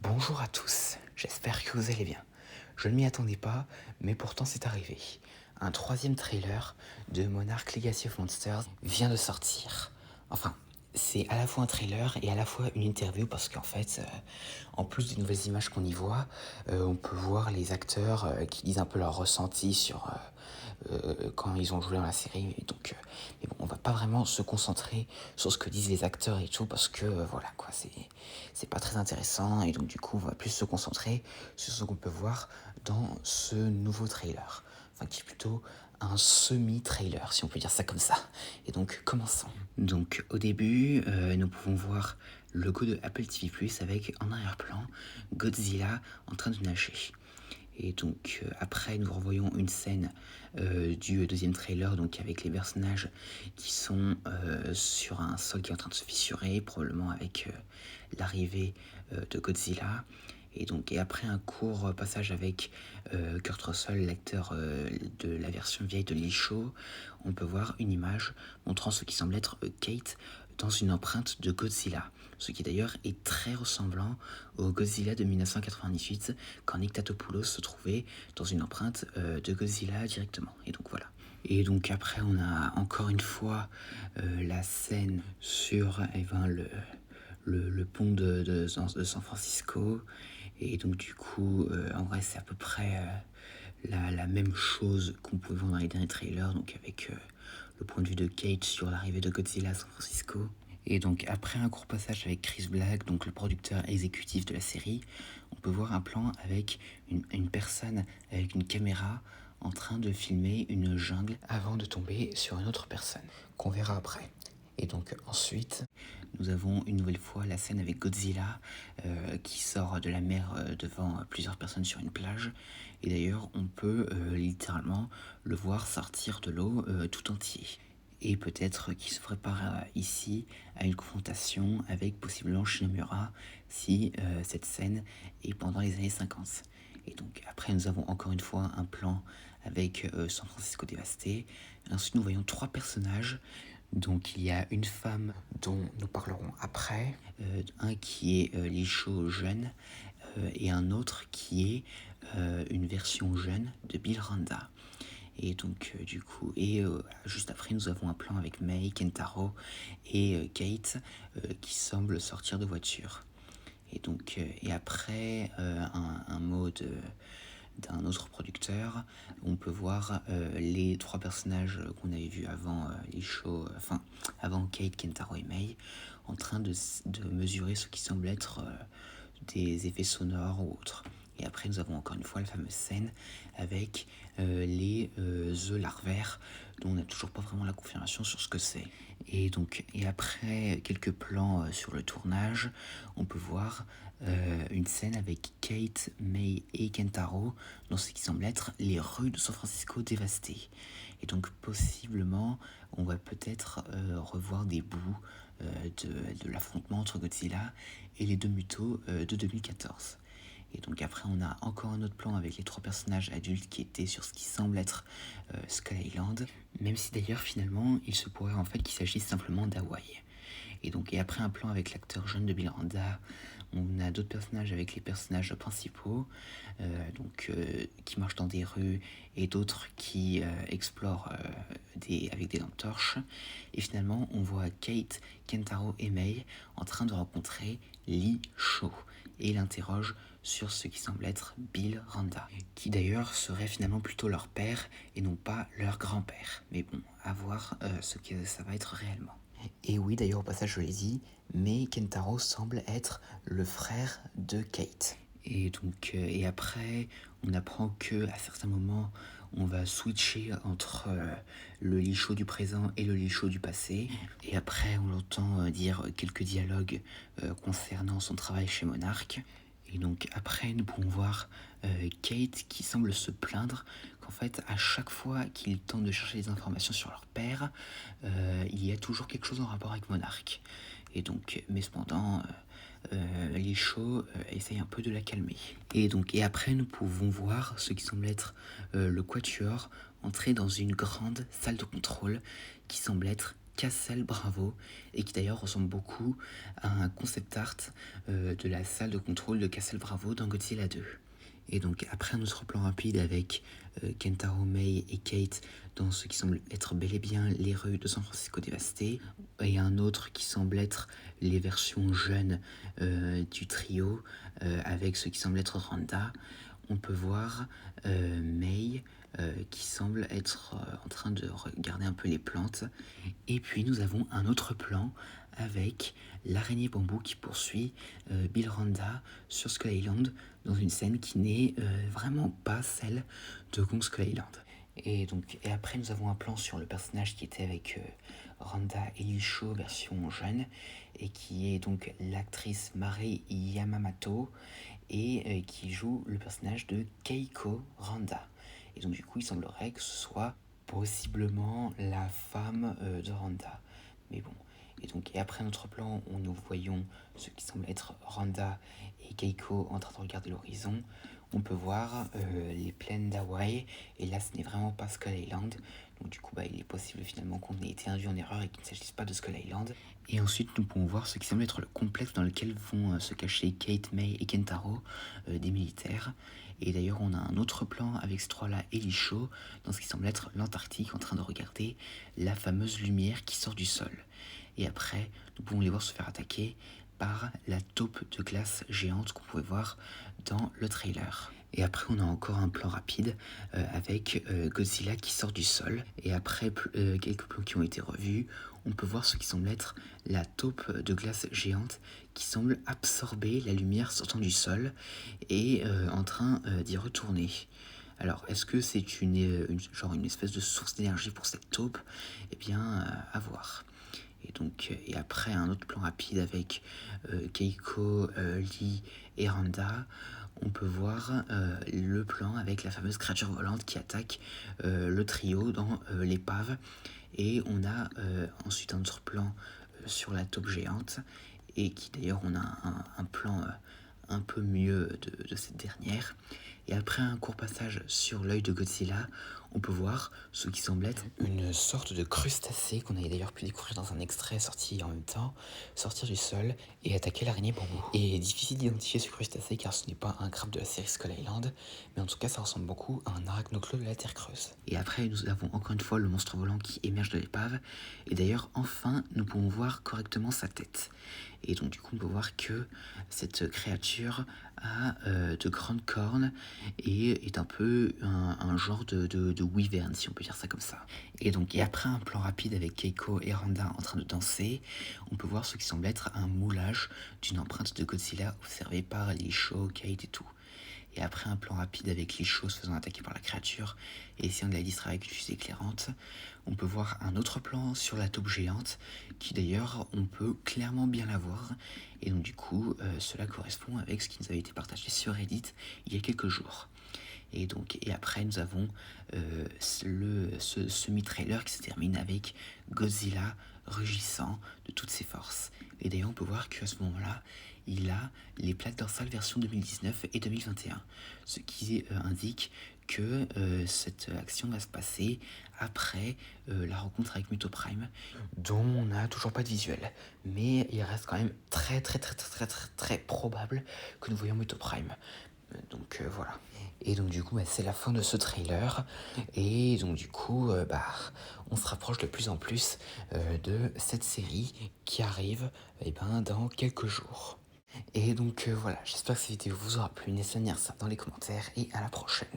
Bonjour à tous, j'espère que vous allez bien. Je ne m'y attendais pas, mais pourtant c'est arrivé. Un troisième trailer de Monarch Legacy of Monsters vient de sortir. Enfin, c'est à la fois un trailer et à la fois une interview parce qu'en fait, en plus des nouvelles images qu'on y voit, on peut voir les acteurs qui disent un peu leur ressenti sur quand ils ont joué dans la série. Et donc, mais bon, on va pas vraiment se concentrer sur ce que disent les acteurs et tout parce que voilà quoi, c'est pas très intéressant. Et donc du coup, on va plus se concentrer sur ce qu'on peut voir dans ce nouveau trailer. Enfin, qui est plutôt un semi-trailer, si on peut dire ça comme ça. Et donc, commençons. Donc, au début, nous pouvons voir le logo de Apple TV+, avec en arrière-plan Godzilla en train de nager. Et donc après nous revoyons une scène du deuxième trailer, donc avec les personnages qui sont sur un sol qui est en train de se fissurer, probablement avec l'arrivée de Godzilla. Et après un court passage avec Kurt Russell, l'acteur de la version vieille de Lee Shaw, on peut voir une image montrant ce qui semble être Kate dans une empreinte de Godzilla. Ce qui d'ailleurs est très ressemblant au Godzilla de 1998, quand Nick Tatopoulos se trouvait dans une empreinte de Godzilla directement. Et donc voilà. Et donc après, on a encore une fois la scène sur le pont de San Francisco. Et donc du coup, en vrai, c'est à peu près la même chose qu'on pouvait voir dans les derniers trailers, donc avec le point de vue de Cage sur l'arrivée de Godzilla à San Francisco. Et donc après un court passage avec Chris Black, donc le producteur exécutif de la série, on peut voir un plan avec une personne avec une caméra en train de filmer une jungle avant de tomber sur une autre personne, qu'on verra après. Et donc ensuite, nous avons une nouvelle fois la scène avec Godzilla qui sort de la mer devant plusieurs personnes sur une plage. Et d'ailleurs, on peut littéralement le voir sortir de l'eau tout entier. Et peut-être qu'il se prépare ici à une confrontation avec possiblement Shinomura si cette scène est pendant les années 50. Et donc après nous avons encore une fois un plan avec San Francisco dévasté. Ensuite nous voyons trois personnages. Donc il y a une femme dont nous parlerons après, un qui est Lee Shaw jeune et un autre qui est une version jeune de Bill Randa. Et donc du coup, juste après nous avons un plan avec Mei, Kentaro et Kate qui semblent sortir de voiture. Et donc et après un mot d'un autre producteur, on peut voir les trois personnages qu'on avait vus avant les shows, avant Kate, Kentaro et Mei, en train de mesurer ce qui semble être des effets sonores ou autres. Et après, nous avons encore une fois la fameuse scène avec les œufs larvaires, dont on n'a toujours pas vraiment la confirmation sur ce que c'est. Et après quelques plans sur le tournage, on peut voir une scène avec Kate, Mei et Kentaro dans ce qui semble être les rues de San Francisco dévastées. Et donc possiblement, on va peut-être revoir des bouts de l'affrontement entre Godzilla et les deux mutos de 2014. Et donc après, on a encore un autre plan avec les trois personnages adultes qui étaient sur ce qui semble être Skull Island, même si d'ailleurs finalement, il se pourrait en fait qu'il s'agisse simplement d'Hawaï. Et après un plan avec l'acteur jeune de Bill Randa, on a d'autres personnages avec les personnages principaux, qui marchent dans des rues et d'autres qui explorent avec des lampes torches. Et finalement, on voit Kate, Kentaro et Mei en train de rencontrer Lee Shaw et l'interroge sur ce qui semble être Bill Randa, qui d'ailleurs serait finalement plutôt leur père et non pas leur grand-père. Mais bon, à voir ce que ça va être réellement. Et oui, d'ailleurs, au passage, je l'ai dit, mais Kentaro semble être le frère de Kate. Et après, on apprend que à certains moments, on va switcher entre le Lee Shaw du présent et le Lee Shaw du passé. Et après, on l'entend dire quelques dialogues concernant son travail chez Monarch. Et donc après, nous pouvons voir Kate qui semble se plaindre qu'en fait, à chaque fois qu'ils tentent de chercher des informations sur leur père, il y a toujours quelque chose en rapport avec Monarch. Et donc, mais cependant, Lee Shaw essaye un peu de la calmer. Et après, nous pouvons voir ce qui semble être le Quatuor entrer dans une grande salle de contrôle qui semble être Castle Bravo et qui d'ailleurs ressemble beaucoup à un concept art de la salle de contrôle de Castle Bravo dans Godzilla 2. Et donc après un autre plan rapide avec Kentaro, Mei et Kate dans ce qui semble être bel et bien les rues de San Francisco dévastées, et un autre qui semble être les versions jeunes du trio avec ce qui semble être Randa, on peut voir Mei qui semble être en train de regarder un peu les plantes. Et puis nous avons un autre plan avec l'araignée bambou qui poursuit Bill Randa sur Skull Island dans une scène qui n'est vraiment pas celle de Kong Skull Island. Et après nous avons un plan sur le personnage qui était avec Randa et Lisho version jeune et qui est donc l'actrice Mari Yamamoto et qui joue le personnage de Keiko Randa. Et donc du coup il semblerait que ce soit possiblement la femme de Randa. Mais bon. Et après notre plan où nous voyons ce qui semble être Randa et Keiko en train de regarder l'horizon, on peut voir les plaines d'Hawaï. Et là ce n'est vraiment pas Skull Island. Donc du coup il est possible finalement qu'on ait été induit en erreur et qu'il ne s'agisse pas de Skull Island. Et ensuite nous pouvons voir ce qui semble être le complexe dans lequel vont se cacher Kate, Mei et Kentaro, des militaires. Et d'ailleurs on a un autre plan avec ces trois-là et Lisho dans ce qui semble être l'Antarctique en train de regarder la fameuse lumière qui sort du sol. Et après nous pouvons les voir se faire attaquer par la taupe de glace géante qu'on pouvait voir dans le trailer. Et après on a encore un plan rapide avec Godzilla qui sort du sol. Et après quelques plans qui ont été revus, on peut voir ce qui semble être la taupe de glace géante qui semble absorber la lumière sortant du sol et en train d'y retourner. Alors, est-ce que c'est une espèce de source d'énergie pour cette taupe? Eh bien, à voir. Et après, un autre plan rapide avec Keiko, Lee et Randa, on peut voir le plan avec la fameuse créature volante qui attaque le trio dans l'épave. Et on a ensuite un autre plan sur la taupe géante, et qui d'ailleurs, on a un plan un peu mieux de cette dernière. Et après un court passage sur l'œil de Godzilla, on peut voir ce qui semble être une sorte de crustacé qu'on avait d'ailleurs pu découvrir dans un extrait sorti en même temps, sortir du sol et attaquer l'araignée bambou. Et difficile d'identifier ce crustacé car ce n'est pas un crabe de la série Skull Island, mais en tout cas ça ressemble beaucoup à un arachnoclone de la Terre creuse. Et après nous avons encore une fois le monstre volant qui émerge de l'épave, et d'ailleurs enfin nous pouvons voir correctement sa tête. Et donc du coup on peut voir que cette créature a de grandes cornes et est un peu un genre de wyvern, si on peut dire ça comme ça. Et après un plan rapide avec Keiko et Randa en train de danser, on peut voir ce qui semble être un moulage d'une empreinte de Godzilla observée par Lisho, Kate et tout. Et après un plan rapide avec Lisho se faisant attaquer par la créature et essayant de la distraire avec une fusée éclairante, on peut voir un autre plan sur la taupe géante qui d'ailleurs on peut clairement bien la voir. Et donc du coup cela correspond avec ce qui nous avait été partagé sur Reddit il y a quelques jours. Et après nous avons ce semi-trailer qui se termine avec Godzilla rugissant de toutes ses forces. Et d'ailleurs on peut voir qu'à ce moment-là, il a les plaques dorsales version 2019 et 2021. Ce qui indique que cette action va se passer après la rencontre avec Muto Prime, dont on n'a toujours pas de visuel. Mais il reste quand même très probable que nous voyons Muto Prime. Voilà. Et donc du coup c'est la fin de ce trailer. Et donc du coup on se rapproche de plus en plus de cette série qui arrive dans quelques jours. Et donc voilà, j'espère que cette vidéo vous aura plu. N'hésitez pas à dire ça dans les commentaires et à la prochaine.